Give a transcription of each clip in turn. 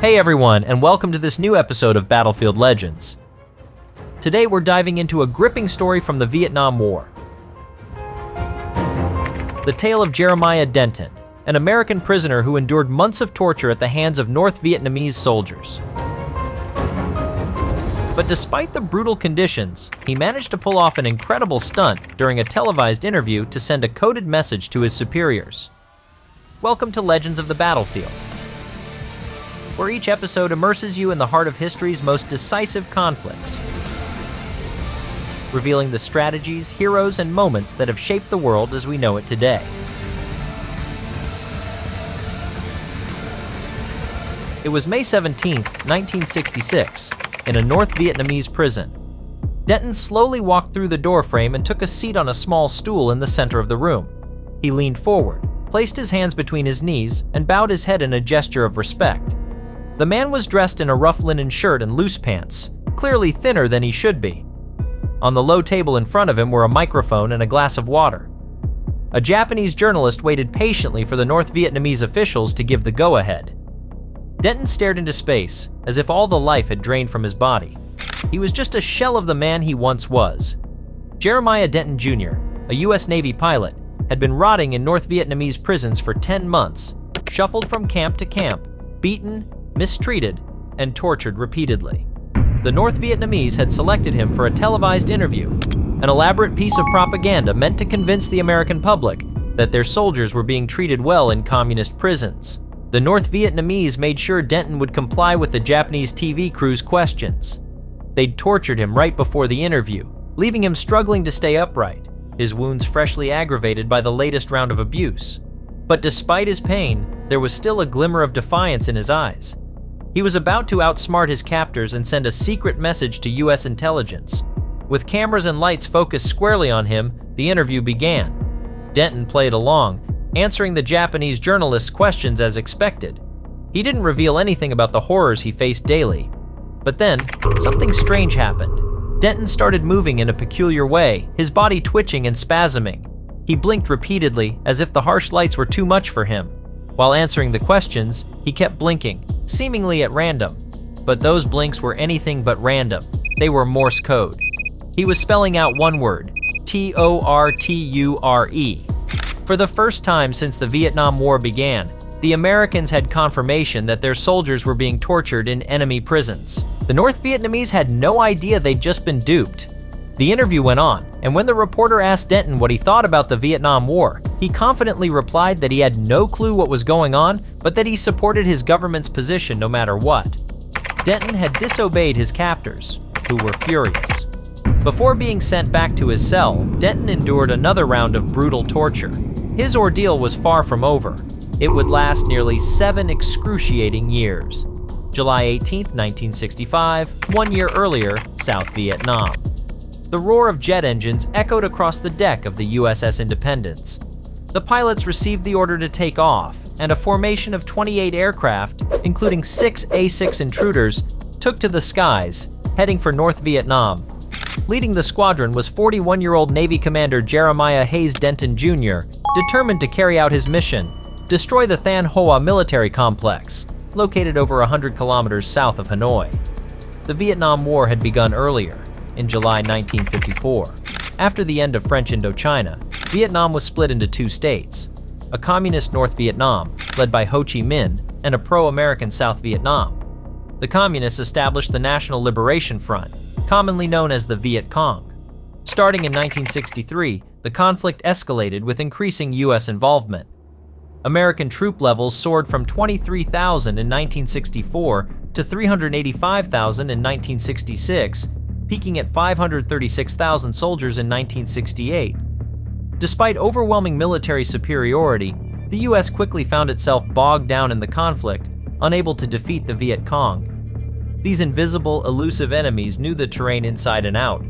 Hey everyone, and welcome to this new episode of Battlefield Legends. Today we're diving into a gripping story from the Vietnam War. The tale of Jeremiah Denton, an American prisoner who endured months of torture at the hands of North Vietnamese soldiers. But despite the brutal conditions, he managed to pull off an incredible stunt during a televised interview to send a coded message to his superiors. Welcome to Legends of the Battlefield, where each episode immerses you in the heart of history's most decisive conflicts, revealing the strategies, heroes, and moments that have shaped the world as we know it today. It was May 17, 1966, in a North Vietnamese prison. Denton slowly walked through the doorframe and took a seat on a small stool in the center of the room. He leaned forward, placed his hands between his knees, and bowed his head in a gesture of respect. The man was dressed in a rough linen shirt and loose pants, clearly thinner than he should be. On the low table in front of him were a microphone and a glass of water. A Japanese journalist waited patiently for the North Vietnamese officials to give the go-ahead. Denton stared into space, as if all the life had drained from his body. He was just a shell of the man he once was. Jeremiah Denton Jr., a U.S. Navy pilot, had been rotting in North Vietnamese prisons for 10 months, shuffled from camp to camp, beaten, mistreated, and tortured repeatedly. The North Vietnamese had selected him for a televised interview, an elaborate piece of propaganda meant to convince the American public that their soldiers were being treated well in communist prisons. The North Vietnamese made sure Denton would comply with the Japanese TV crew's questions. They'd tortured him right before the interview, leaving him struggling to stay upright, his wounds freshly aggravated by the latest round of abuse. But despite his pain, there was still a glimmer of defiance in his eyes. He was about to outsmart his captors and send a secret message to U.S. intelligence. With cameras and lights focused squarely on him, the interview began. Denton played along, answering the Japanese journalist's questions as expected. He didn't reveal anything about the horrors he faced daily. But then, something strange happened. Denton started moving in a peculiar way, his body twitching and spasming. He blinked repeatedly, as if the harsh lights were too much for him. While answering the questions, he kept blinking, seemingly at random. But those blinks were anything but random. They were Morse code. He was spelling out one word, Torture. For the first time since the Vietnam War began, the Americans had confirmation that their soldiers were being tortured in enemy prisons. The North Vietnamese had no idea they'd just been duped. The interview went on, and when the reporter asked Denton what he thought about the Vietnam War, he confidently replied that he had no clue what was going on, but that he supported his government's position no matter what. Denton had disobeyed his captors, who were furious. Before being sent back to his cell, Denton endured another round of brutal torture. His ordeal was far from over. It would last nearly 7 excruciating years. July 18, 1965, 1 year earlier, South Vietnam. The roar of jet engines echoed across the deck of the USS Independence. The pilots received the order to take off, and a formation of 28 aircraft, including 6 A-6 intruders, took to the skies, heading for North Vietnam. Leading the squadron was 41-year-old Navy Commander Jeremiah Denton Jr., determined to carry out his mission, destroy the Than Hoa military complex, located over 100 kilometers south of Hanoi. The Vietnam War had begun earlier, in July 1954. After the end of French Indochina, Vietnam was split into 2 states, a communist North Vietnam, led by Ho Chi Minh, and a pro-American South Vietnam. The communists established the National Liberation Front, commonly known as the Viet Cong. Starting in 1963, the conflict escalated with increasing U.S. involvement. American troop levels soared from 23,000 in 1964 to 385,000 in 1966, peaking at 536,000 soldiers in 1968. Despite overwhelming military superiority, the U.S. quickly found itself bogged down in the conflict, unable to defeat the Viet Cong. These invisible, elusive enemies knew the terrain inside and out.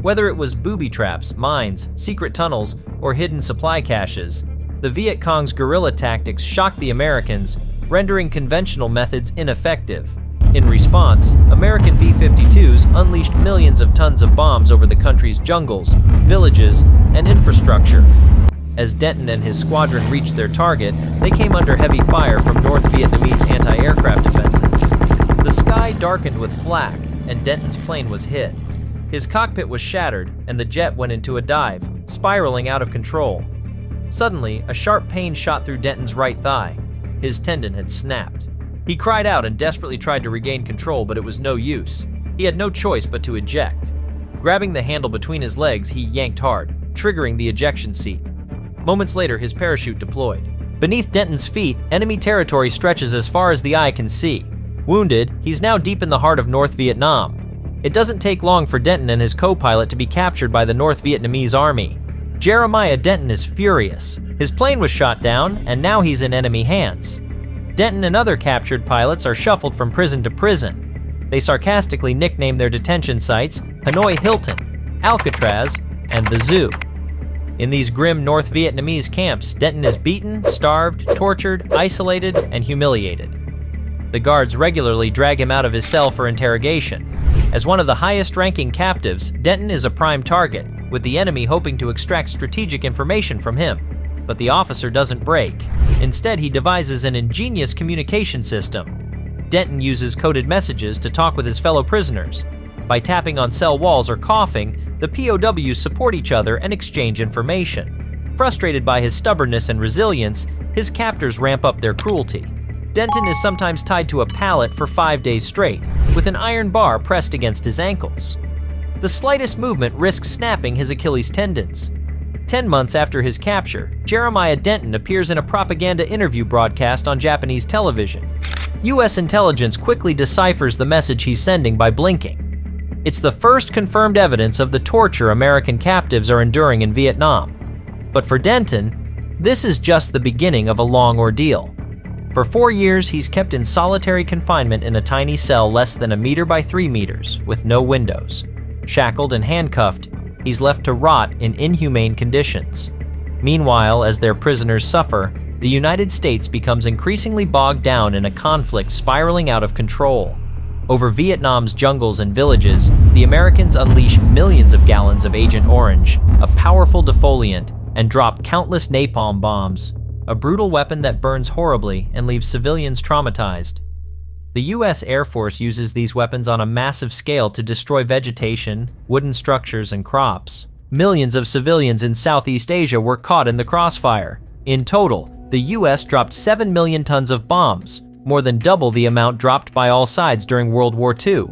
Whether it was booby traps, mines, secret tunnels, or hidden supply caches, the Viet Cong's guerrilla tactics shocked the Americans, rendering conventional methods ineffective. In response, American B-52s unleashed millions of tons of bombs over the country's jungles, villages, and infrastructure. As Denton and his squadron reached their target, they came under heavy fire from North Vietnamese anti-aircraft defenses. The sky darkened with flak, and Denton's plane was hit. His cockpit was shattered, and the jet went into a dive, spiraling out of control. Suddenly, a sharp pain shot through Denton's right thigh. His tendon had snapped. He cried out and desperately tried to regain control, but it was no use. He had no choice but to eject. Grabbing the handle between his legs, he yanked hard, triggering the ejection seat. Moments later, his parachute deployed. Beneath Denton's feet, enemy territory stretches as far as the eye can see. Wounded, he's now deep in the heart of North Vietnam. It doesn't take long for Denton and his co-pilot to be captured by the North Vietnamese army. Jeremiah Denton is furious. His plane was shot down, and now he's in enemy hands. Denton and other captured pilots are shuffled from prison to prison. They sarcastically nickname their detention sites Hanoi Hilton, Alcatraz, and the Zoo. In these grim North Vietnamese camps, Denton is beaten, starved, tortured, isolated, and humiliated. The guards regularly drag him out of his cell for interrogation. As one of the highest-ranking captives, Denton is a prime target, with the enemy hoping to extract strategic information from him. But the officer doesn't break. Instead, he devises an ingenious communication system. Denton uses coded messages to talk with his fellow prisoners. By tapping on cell walls or coughing, the POWs support each other and exchange information. Frustrated by his stubbornness and resilience, his captors ramp up their cruelty. Denton is sometimes tied to a pallet for 5 days straight, with an iron bar pressed against his ankles. The slightest movement risks snapping his Achilles tendons. 10 months after his capture, Jeremiah Denton appears in a propaganda interview broadcast on Japanese television. U.S. intelligence quickly deciphers the message he's sending by blinking. It's the first confirmed evidence of the torture American captives are enduring in Vietnam. But for Denton, this is just the beginning of a long ordeal. For 4 years, he's kept in solitary confinement in a tiny cell less than 1 meter by 3 meters, with no windows. Shackled and handcuffed, he's left to rot in inhumane conditions. Meanwhile, as their prisoners suffer, the United States becomes increasingly bogged down in a conflict spiraling out of control. Over Vietnam's jungles and villages, the Americans unleash millions of gallons of Agent Orange, a powerful defoliant, and drop countless napalm bombs, a brutal weapon that burns horribly and leaves civilians traumatized. The U.S. Air Force uses these weapons on a massive scale to destroy vegetation, wooden structures, and crops. Millions of civilians in Southeast Asia were caught in the crossfire. In total, the U.S. dropped 7 million tons of bombs, more than double the amount dropped by all sides during World War II.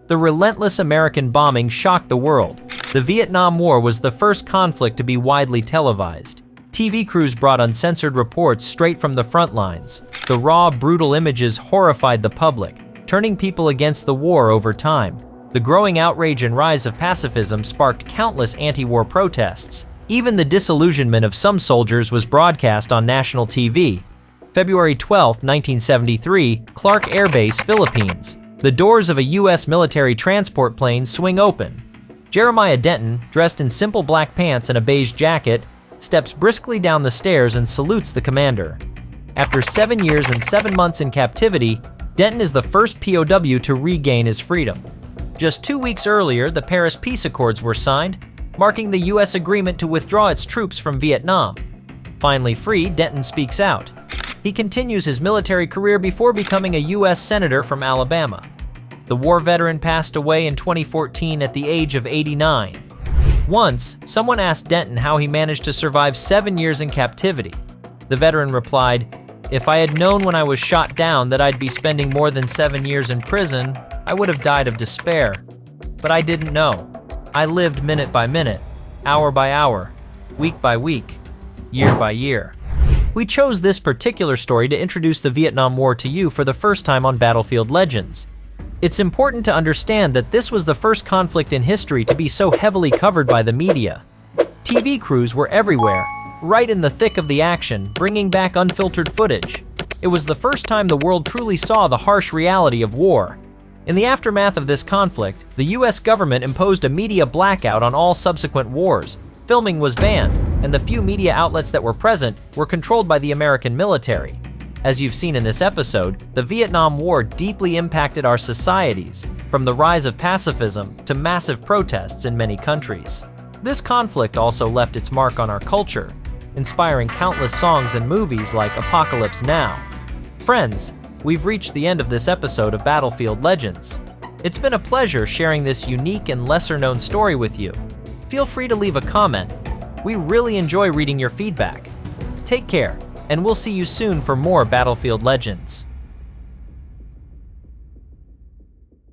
The relentless American bombing shocked the world. The Vietnam War was the first conflict to be widely televised. TV crews brought uncensored reports straight from the front lines. The raw, brutal images horrified the public, turning people against the war over time. The growing outrage and rise of pacifism sparked countless anti-war protests. Even the disillusionment of some soldiers was broadcast on national TV. February 12, 1973, Clark Air Base, Philippines. The doors of a U.S. military transport plane swing open. Jeremiah Denton, dressed in simple black pants and a beige jacket, steps briskly down the stairs and salutes the commander. After 7 years and 7 months in captivity, Denton is the first POW to regain his freedom. Just 2 weeks earlier, the Paris Peace Accords were signed, marking the U.S. agreement to withdraw its troops from Vietnam. Finally free, Denton speaks out. He continues his military career before becoming a U.S. Senator from Alabama. The war veteran passed away in 2014 at the age of 89. Once, someone asked Denton how he managed to survive 7 years in captivity. The veteran replied, "If I had known when I was shot down that I'd be spending more than 7 years in prison, I would have died of despair. But I didn't know. I lived minute by minute, hour by hour, week by week, year by year." We chose this particular story to introduce the Vietnam War to you for the first time on Battlefield Legends. It's important to understand that this was the first conflict in history to be so heavily covered by the media. TV crews were everywhere, right in the thick of the action, bringing back unfiltered footage. It was the first time the world truly saw the harsh reality of war. In the aftermath of this conflict, the US government imposed a media blackout on all subsequent wars. Filming was banned, and the few media outlets that were present were controlled by the American military. As you've seen in this episode, the Vietnam War deeply impacted our societies, from the rise of pacifism to massive protests in many countries. This conflict also left its mark on our culture, inspiring countless songs and movies like Apocalypse Now. Friends, we've reached the end of this episode of Battlefield Legends. It's been a pleasure sharing this unique and lesser-known story with you. Feel free to leave a comment. We really enjoy reading your feedback. Take care, and we'll see you soon for more Battlefield Legends.